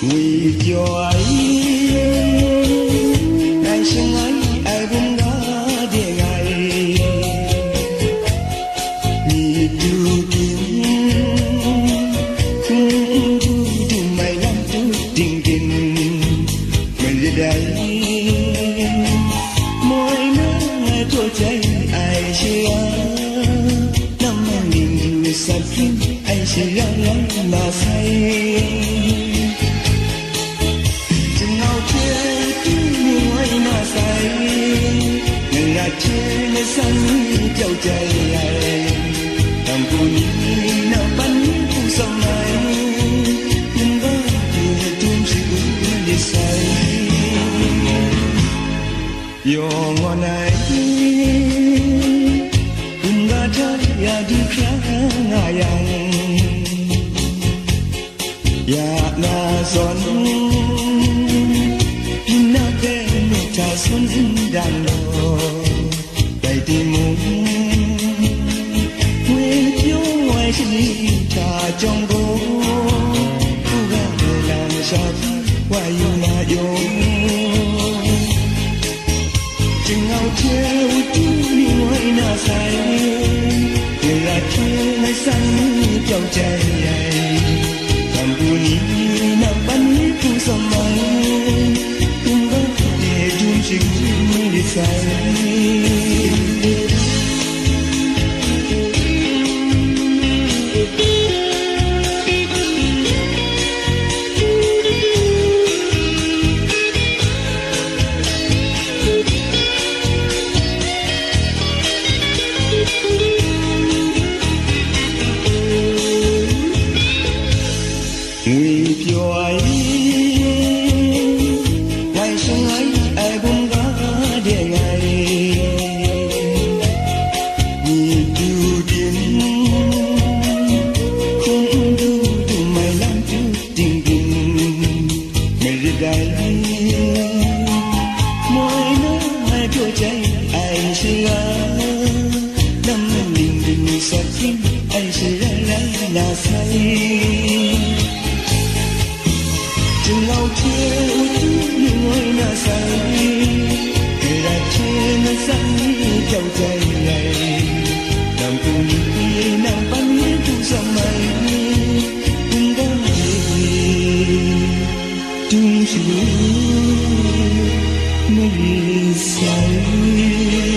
Vì cho ấy ngày sinh ấy ai cũng đã địa ngày vì điều kiện không đủ mày làm thứ tình tình mình đi đây mỗi nơi tôi thấy ai sẽ năm mình người xa kim ai sẽ lắng mà say trên sân châu trời thầm buồn nào bắn khu sông này nhưng vẫn chưa chung sự đi say yo ngon này hingga saya di kerangayang ya na son pinake ta sun dan lo tìm nguyện thiếu ngoài chỉ trà trong bố cố gắng để làm sao qua yêu là yêu chừng nào theo chú đi ngoài na say người là thế này xanh trong trái làm buồn nào bắn khu sông mai cũng có để chung chừng đi say Vì cho ấy ngày sinh ấy ai cũng đã địa ngày vì điều điểm không đủ mày làm thứ tình tình mày đi đây mỗi nơi tôi thấy ai sẽ năm mình đừng sợ tim ai sẽ là say chừng nào theo chú người na say người đã trên nó xanh châu trời này làm cùng đi nàng bắn thu dòng mây cùng có gì chung sự mới say